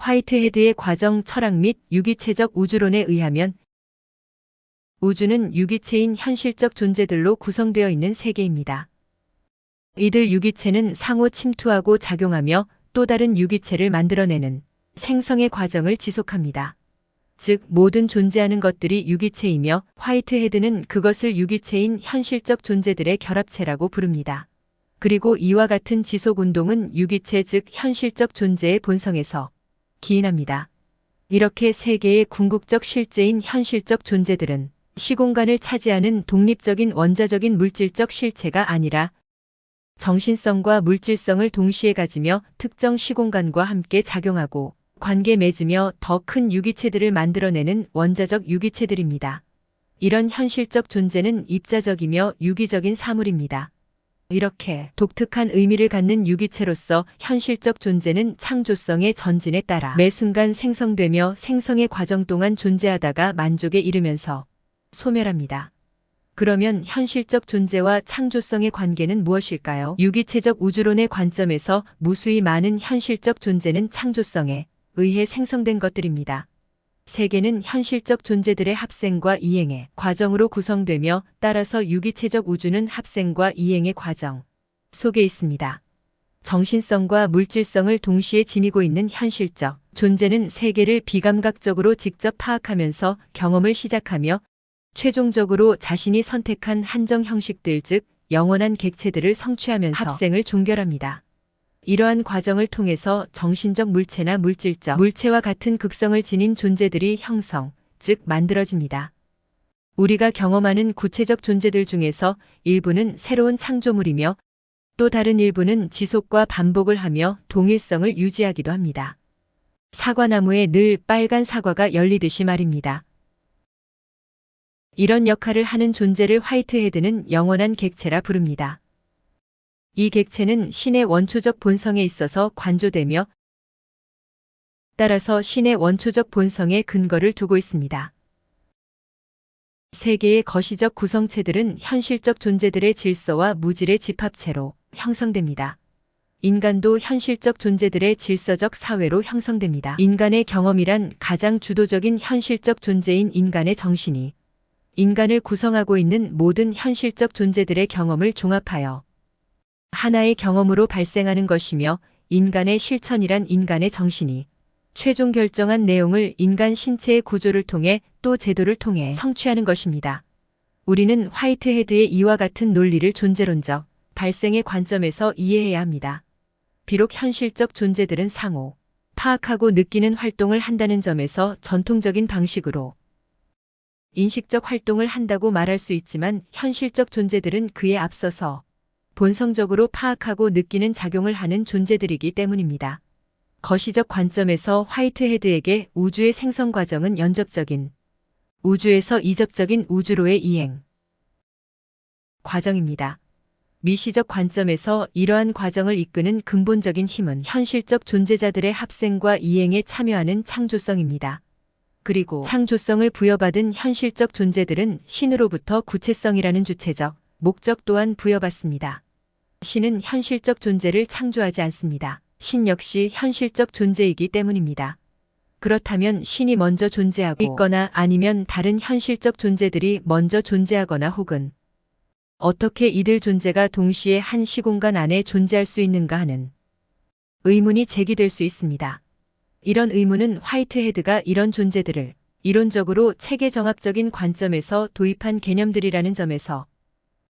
화이트헤드의 과정 철학 및 유기체적 우주론에 의하면 우주는 유기체인 현실적 존재들로 구성되어 있는 세계입니다. 이들 유기체는 상호 침투하고 작용하며 또 다른 유기체를 만들어내는 생성의 과정을 지속합니다. 즉 모든 존재하는 것들이 유기체이며 화이트헤드는 그것을 유기체인 현실적 존재들의 결합체라고 부릅니다. 그리고 이와 같은 지속운동은 유기체 즉 현실적 존재의 본성에서 기인합니다. 이렇게 세계의 궁극적 실제인 현실적 존재들은 시공간을 차지하는 독립적인 원자적인 물질적 실체가 아니라 정신성과 물질성을 동시에 가지며 특정 시공간과 함께 작용하고 관계 맺으며 더 큰 유기체들을 만들어내는 원자적 유기체들입니다. 이런 현실적 존재는 입자적이며 유기적인 사물입니다. 이렇게 독특한 의미를 갖는 유기체로서 현실적 존재는 창조성의 전진에 따라 매 순간 생성되며 생성의 과정 동안 존재하다가 만족에 이르면서 소멸합니다. 그러면 현실적 존재와 창조성의 관계는 무엇일까요? 유기체적 우주론의 관점에서 무수히 많은 현실적 존재는 창조성에 의해 생성된 것들입니다. 세계는 현실적 존재들의 합생과 이행의 과정으로 구성되며 따라서 유기체적 우주는 합생과 이행의 과정 속에 있습니다. 정신성과 물질성을 동시에 지니고 있는 현실적 존재는 세계를 비감각적으로 직접 파악하면서 경험을 시작하며 최종적으로 자신이 선택한 한정 형식들 즉 영원한 객체들을 성취하면서 합생을 종결합니다. 이러한 과정을 통해서 정신적 물체나 물질적 물체와 같은 극성을 지닌 존재들이 형성, 즉 만들어집니다. 우리가 경험하는 구체적 존재들 중에서 일부는 새로운 창조물이며 또 다른 일부는 지속과 반복을 하며 동일성을 유지하기도 합니다. 사과나무에 늘 빨간 사과가 열리듯이 말입니다. 이런 역할을 하는 존재를 화이트헤드는 영원한 객체라 부릅니다. 이 객체는 신의 원초적 본성에 있어서 관조되며 따라서 신의 원초적 본성에 근거를 두고 있습니다. 세계의 거시적 구성체들은 현실적 존재들의 질서와 무질의 집합체로 형성됩니다. 인간도 현실적 존재들의 질서적 사회로 형성됩니다. 인간의 경험이란 가장 주도적인 현실적 존재인 인간의 정신이 인간을 구성하고 있는 모든 현실적 존재들의 경험을 종합하여 하나의 경험으로 발생하는 것이며 인간의 실천이란 인간의 정신이 최종 결정한 내용을 인간 신체의 구조를 통해 또 제도를 통해 성취하는 것입니다. 우리는 화이트헤드의 이와 같은 논리를 존재론적 발생의 관점에서 이해해야 합니다. 비록 현실적 존재들은 상호 파악하고 느끼는 활동을 한다는 점에서 전통적인 방식으로 인식적 활동을 한다고 말할 수 있지만 현실적 존재들은 그에 앞서서 본성적으로 파악하고 느끼는 작용을 하는 존재들이기 때문입니다. 거시적 관점에서 화이트헤드에게 우주의 생성 과정은 연접적인 우주에서 이접적인 우주로의 이행 과정입니다. 미시적 관점에서 이러한 과정을 이끄는 근본적인 힘은 현실적 존재자들의 합생과 이행에 참여하는 창조성입니다. 그리고 창조성을 부여받은 현실적 존재들은 신으로부터 구체성이라는 주체적 목적 또한 부여받습니다. 신은 현실적 존재를 창조하지 않습니다. 신 역시 현실적 존재이기 때문입니다. 그렇다면 신이 먼저 존재하고 있거나 아니면 다른 현실적 존재들이 먼저 존재하거나 혹은 어떻게 이들 존재가 동시에 한 시공간 안에 존재할 수 있는가 하는 의문이 제기될 수 있습니다. 이런 의문은 화이트헤드가 이런 존재들을 이론적으로 체계정합적인 관점에서 도입한 개념들이라는 점에서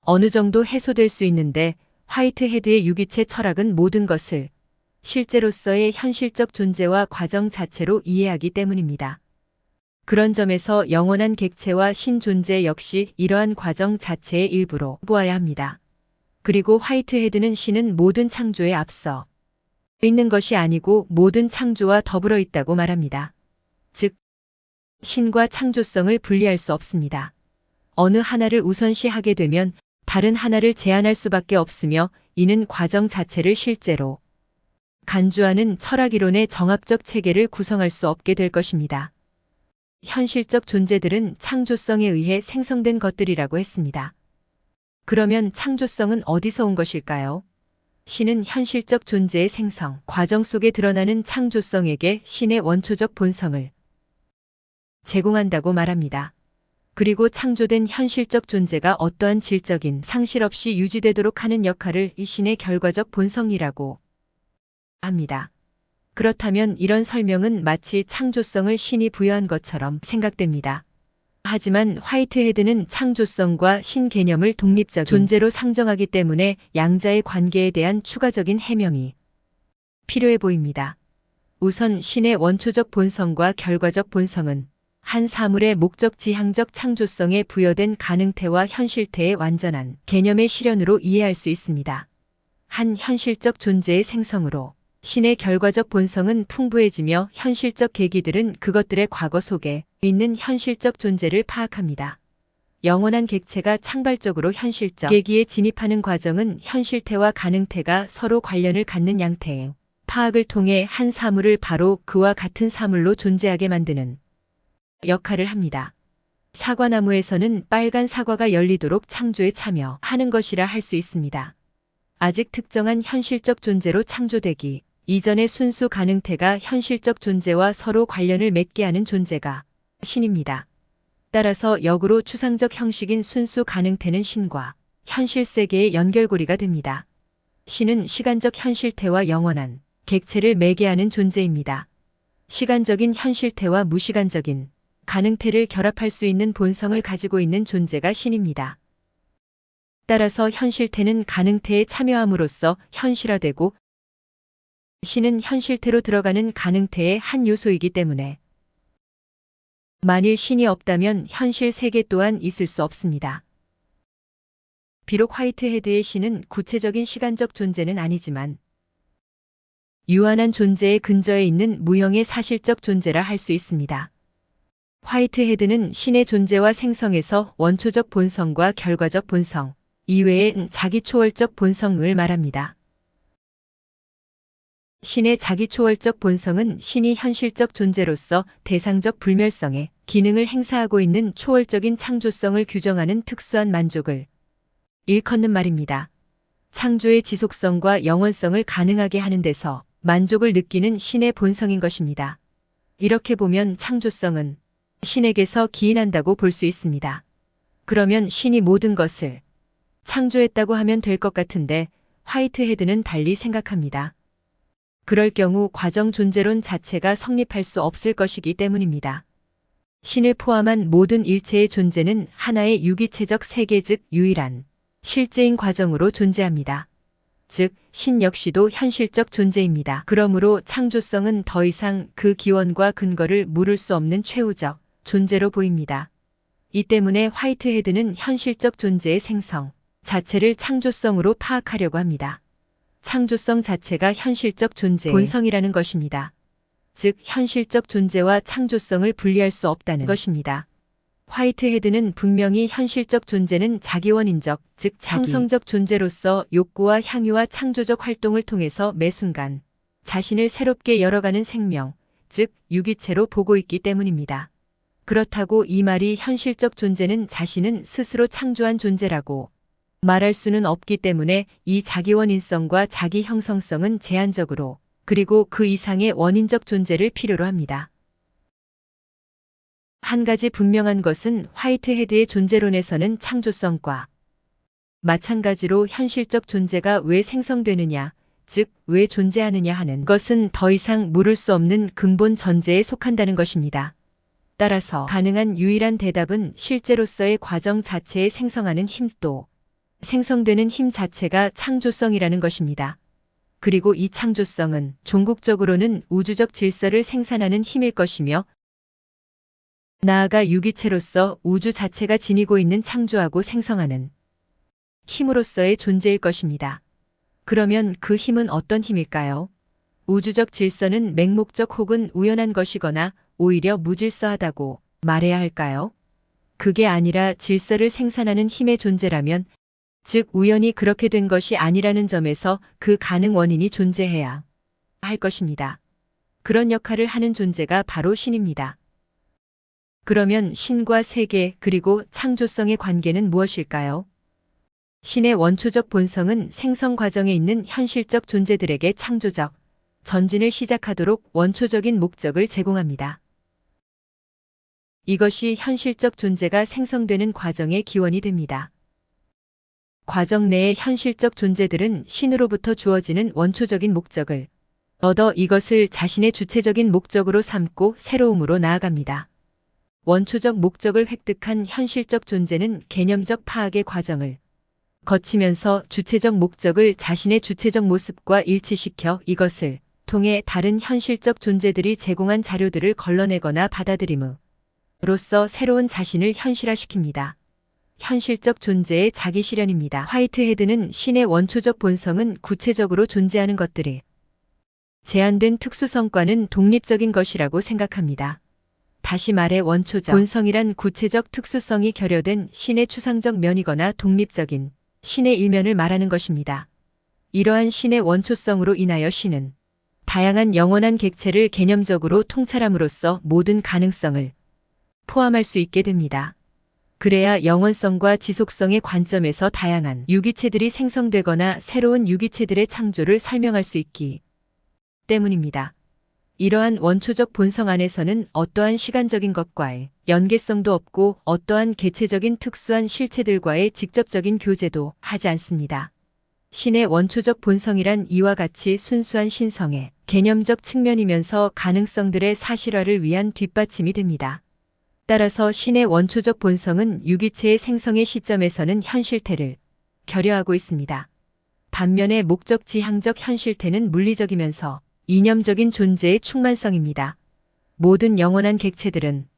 어느 정도 해소될 수 있는데 화이트헤드의 유기체 철학은 모든 것을 실제로서의 현실적 존재와 과정 자체로 이해하기 때문입니다. 그런 점에서 영원한 객체와 신존재 역시 이러한 과정 자체의 일부로 보아야 합니다. 그리고 화이트헤드는 신은 모든 창조에 앞서 있는 것이 아니고 모든 창조와 더불어 있다고 말합니다. 즉, 신과 창조성을 분리할 수 없습니다. 어느 하나를 우선시하게 되면 다른 하나를 제한할 수밖에 없으며 이는 과정 자체를 실제로 간주하는 철학이론의 정합적 체계를 구성할 수 없게 될 것입니다. 현실적 존재들은 창조성에 의해 생성된 것들이라고 했습니다. 그러면 창조성은 어디서 온 것일까요? 신은 현실적 존재의 생성, 과정 속에 드러나는 창조성에게 신의 원초적 본성을 제공한다고 말합니다. 그리고 창조된 현실적 존재가 어떠한 질적인 상실 없이 유지되도록 하는 역할을 이 신의 결과적 본성이라고 합니다. 그렇다면 이런 설명은 마치 창조성을 신이 부여한 것처럼 생각됩니다. 하지만 화이트헤드는 창조성과 신 개념을 독립적인 존재로 상정하기 때문에 양자의 관계에 대한 추가적인 해명이 필요해 보입니다. 우선 신의 원초적 본성과 결과적 본성은 한 사물의 목적 지향적 창조성에 부여된 가능태와 현실태의 완전한 개념의 실현으로 이해할 수 있습니다. 한 현실적 존재의 생성으로 신의 결과적 본성은 풍부해지며 현실적 계기들은 그것들의 과거 속에 있는 현실적 존재를 파악합니다. 영원한 객체가 창발적으로 현실적 계기에 진입하는 과정은 현실태와 가능태가 서로 관련을 갖는 양태의 파악을 통해 한 사물을 바로 그와 같은 사물로 존재하게 만드는 역할을 합니다. 사과나무에서는 빨간 사과가 열리도록 창조에 참여하는 것이라 할 수 있습니다. 아직 특정한 현실적 존재로 창조되기 이전의 순수 가능태가 현실적 존재와 서로 관련을 맺게 하는 존재가 신입니다. 따라서 역으로 추상적 형식인 순수 가능태는 신과 현실 세계의 연결고리가 됩니다. 신은 시간적 현실태와 영원한 객체를 매개하는 존재입니다. 시간적인 현실태와 무시간적인 가능태를 결합할 수 있는 본성을 가지고 있는 존재가 신입니다. 따라서 현실태는 가능태에 참여함으로써 현실화되고 신은 현실태로 들어가는 가능태의 한 요소이기 때문에 만일 신이 없다면 현실 세계 또한 있을 수 없습니다. 비록 화이트헤드의 신은 구체적인 시간적 존재는 아니지만 유한한 존재의 근저에 있는 무형의 사실적 존재라 할 수 있습니다. 화이트헤드는 신의 존재와 생성에서 원초적 본성과 결과적 본성 이외의 자기 초월적 본성을 말합니다. 신의 자기 초월적 본성은 신이 현실적 존재로서 대상적 불멸성의 기능을 행사하고 있는 초월적인 창조성을 규정하는 특수한 만족을 일컫는 말입니다. 창조의 지속성과 영원성을 가능하게 하는 데서 만족을 느끼는 신의 본성인 것입니다. 이렇게 보면 창조성은 신에게서 기인한다고 볼 수 있습니다. 그러면 신이 모든 것을 창조했다고 하면 될 것 같은데 화이트헤드는 달리 생각합니다. 그럴 경우 과정 존재론 자체가 성립할 수 없을 것이기 때문입니다. 신을 포함한 모든 일체의 존재는 하나의 유기체적 세계 즉 유일한 실제인 과정으로 존재합니다. 즉, 신 역시도 현실적 존재입니다. 그러므로 창조성은 더 이상 그 기원과 근거를 물을 수 없는 최후적 존재로 보입니다. 이 때문에 화이트헤드는 현실적 존재의 생성 자체를 창조성으로 파악하려고 합니다. 창조성 자체가 현실적 존재의 본성이라는 것입니다. 즉, 현실적 존재와 창조성을 분리할 수 없다는 것입니다. 화이트헤드는 분명히 현실적 존재는 자기원인적, 즉 형성적 존재로서 욕구와 향유와 창조적 활동을 통해서 매 순간 자신을 새롭게 열어가는 생명, 즉 유기체로 보고 있기 때문입니다. 그렇다고 이 말이 현실적 존재는 자신은 스스로 창조한 존재라고 말할 수는 없기 때문에 이 자기원인성과 자기 형성성은 제한적으로 그리고 그 이상의 원인적 존재를 필요로 합니다. 한 가지 분명한 것은 화이트헤드의 존재론에서는 창조성과 마찬가지로 현실적 존재가 왜 생성되느냐, 즉 왜 존재하느냐 하는 것은 더 이상 물을 수 없는 근본 전제에 속한다는 것입니다. 따라서 가능한 유일한 대답은 실제로서의 과정 자체에 생성하는 힘 또 생성되는 힘 자체가 창조성이라는 것입니다. 그리고 이 창조성은 종국적으로는 우주적 질서를 생산하는 힘일 것이며 나아가 유기체로서 우주 자체가 지니고 있는 창조하고 생성하는 힘으로서의 존재일 것입니다. 그러면 그 힘은 어떤 힘일까요? 우주적 질서는 맹목적 혹은 우연한 것이거나 오히려 무질서하다고 말해야 할까요? 그게 아니라 질서를 생산하는 힘의 존재라면 즉 우연히 그렇게 된 것이 아니라는 점에서 그 가능 원인이 존재해야 할 것입니다. 그런 역할을 하는 존재가 바로 신입니다. 그러면 신과 세계 그리고 창조성의 관계는 무엇일까요? 신의 원초적 본성은 생성 과정에 있는 현실적 존재들에게 창조적 전진을 시작하도록 원초적인 목적을 제공합니다. 이것이 현실적 존재가 생성되는 과정의 기원이 됩니다. 과정 내의 현실적 존재들은 신으로부터 주어지는 원초적인 목적을 얻어 이것을 자신의 주체적인 목적으로 삼고 새로움으로 나아갑니다. 원초적 목적을 획득한 현실적 존재는 개념적 파악의 과정을 거치면서 주체적 목적을 자신의 주체적 모습과 일치시켜 이것을 통해 다른 현실적 존재들이 제공한 자료들을 걸러내거나 받아들임으로써 새로운 자신을 현실화시킵니다. 현실적 존재의 자기 실현입니다. 화이트헤드는 신의 원초적 본성은 구체적으로 존재하는 것들이 제한된 특수성과는 독립적인 것이라고 생각합니다. 다시 말해 원초적 본성이란 구체적 특수성이 결여된 신의 추상적 면이거나 독립적인 신의 일면을 말하는 것입니다. 이러한 신의 원초성으로 인하여 신은 다양한 영원한 객체를 개념적으로 통찰함으로써 모든 가능성을 포함할 수 있게 됩니다. 그래야 영원성과 지속성의 관점에서 다양한 유기체들이 생성되거나 새로운 유기체들의 창조를 설명할 수 있기 때문입니다. 이러한 원초적 본성 안에서는 어떠한 시간적인 것과의 연계성도 없고 어떠한 개체적인 특수한 실체들과의 직접적인 교제도 하지 않습니다. 신의 원초적 본성이란 이와 같이 순수한 신성의 개념적 측면이면서 가능성들의 사실화를 위한 뒷받침이 됩니다. 따라서 신의 원초적 본성은 유기체의 생성의 시점에서는 현실태를 결여하고 있습니다. 반면에 목적-지향적 현실태는 물리적이면서 이념적인 존재의 충만성입니다. 모든 영원한 객체들은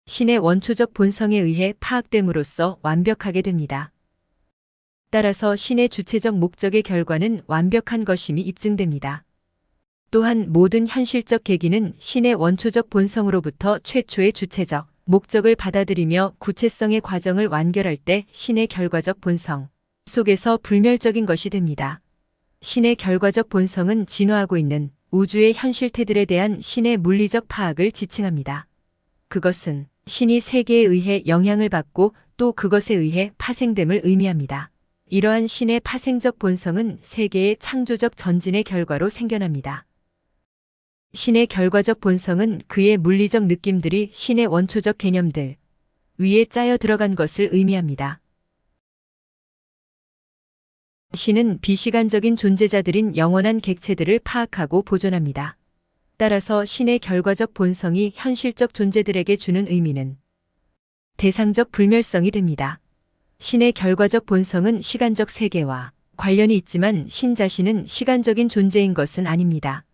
신의 원초적 본성에 의해 파악됨으로써 완벽하게 됩니다. 따라서 신의 주체적 목적의 결과는 완벽한 것임이 입증됩니다. 또한 모든 현실적 계기는 신의 원초적 본성으로부터 최초의 주체적 목적을 받아들이며 구체성의 과정을 완결할 때 신의 결과적 본성 속에서 불멸적인 것이 됩니다. 신의 결과적 본성은 진화하고 있는 우주의 현실태들에 대한 신의 물리적 파악을 지칭합니다. 그것은 신이 세계에 의해 영향을 받고 또 그것에 의해 파생됨을 의미합니다. 이러한 신의 파생적 본성은 세계의 창조적 전진의 결과로 생겨납니다. 신의 결과적 본성은 그의 물리적 느낌들이 신의 원초적 개념들 위에 짜여 들어간 것을 의미합니다. 신은 비시간적인 존재자들인 영원한 객체들을 파악하고 보존합니다. 따라서 신의 결과적 본성이 현실적 존재들에게 주는 의미는 대상적 불멸성이 됩니다. 신의 결과적 본성은 시간적 세계와 관련이 있지만 신 자신은 시간적인 존재인 것은 아닙니다.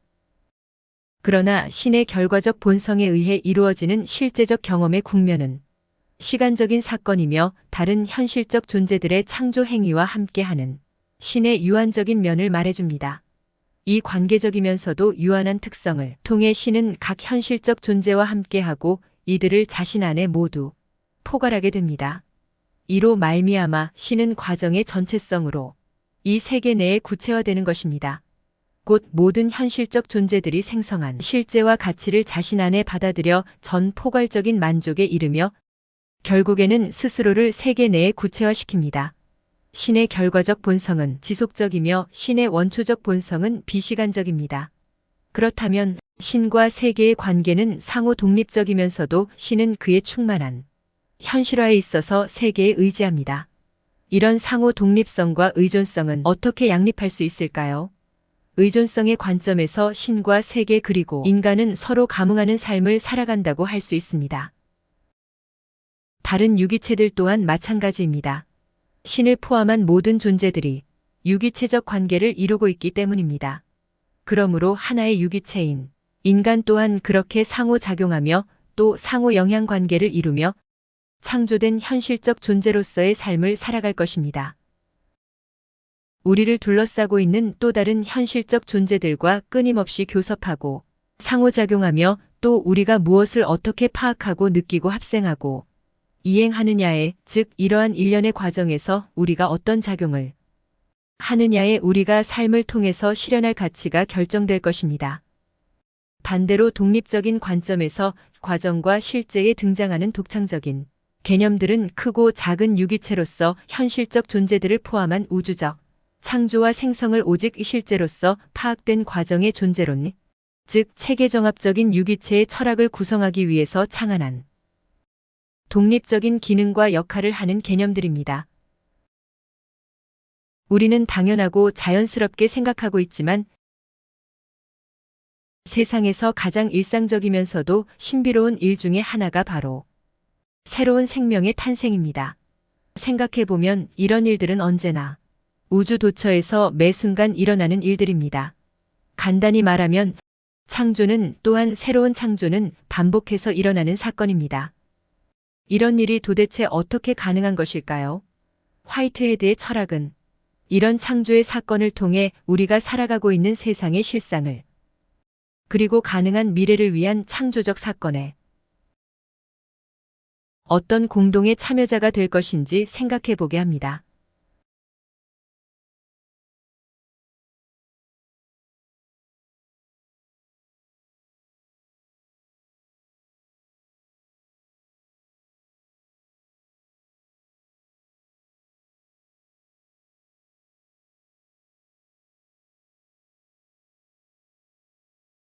그러나 신의 결과적 본성에 의해 이루어지는 실제적 경험의 국면은 시간적인 사건이며 다른 현실적 존재들의 창조 행위와 함께하는 신의 유한적인 면을 말해줍니다. 이 관계적이면서도 유한한 특성을 통해 신은 각 현실적 존재와 함께하고 이들을 자신 안에 모두 포괄하게 됩니다. 이로 말미암아 신은 과정의 전체성으로 이 세계 내에 구체화되는 것입니다. 곧 모든 현실적 존재들이 생성한 실제와 가치를 자신 안에 받아들여 전 포괄적인 만족에 이르며 결국에는 스스로를 세계 내에 구체화시킵니다. 신의 결과적 본성은 지속적이며 신의 원초적 본성은 비시간적입니다. 그렇다면 신과 세계의 관계는 상호 독립적이면서도 신은 그의 충만한 현실화에 있어서 세계에 의지합니다. 이런 상호 독립성과 의존성은 어떻게 양립할 수 있을까요? 의존성의 관점에서 신과 세계 그리고 인간은 서로 감응하는 삶을 살아간다고 할 수 있습니다. 다른 유기체들 또한 마찬가지입니다. 신을 포함한 모든 존재들이 유기체적 관계를 이루고 있기 때문입니다. 그러므로 하나의 유기체인 인간 또한 그렇게 상호작용하며 또 상호 영향 관계를 이루며 창조된 현실적 존재로서의 삶을 살아갈 것입니다. 우리를 둘러싸고 있는 또 다른 현실적 존재들과 끊임없이 교섭하고 상호작용하며 또 우리가 무엇을 어떻게 파악하고 느끼고 합생하고 이행하느냐에, 즉 이러한 일련의 과정에서 우리가 어떤 작용을 하느냐에 우리가 삶을 통해서 실현할 가치가 결정될 것입니다. 반대로 독립적인 관점에서 과정과 실제에 등장하는 독창적인 개념들은 크고 작은 유기체로서 현실적 존재들을 포함한 우주적 창조와 생성을 오직 실제로서 파악된 과정의 존재론, 즉 체계정합적인 유기체의 철학을 구성하기 위해서 창안한 독립적인 기능과 역할을 하는 개념들입니다. 우리는 당연하고 자연스럽게 생각하고 있지만 세상에서 가장 일상적이면서도 신비로운 일 중에 하나가 바로 새로운 생명의 탄생입니다. 생각해보면 이런 일들은 언제나 우주 도처에서 매 순간 일어나는 일들입니다. 간단히 말하면 창조는 또한 새로운 창조는 반복해서 일어나는 사건입니다. 이런 일이 도대체 어떻게 가능한 것일까요? 화이트헤드의 철학은 이런 창조의 사건을 통해 우리가 살아가고 있는 세상의 실상을 그리고 가능한 미래를 위한 창조적 사건에 어떤 공동의 참여자가 될 것인지 생각해 보게 합니다.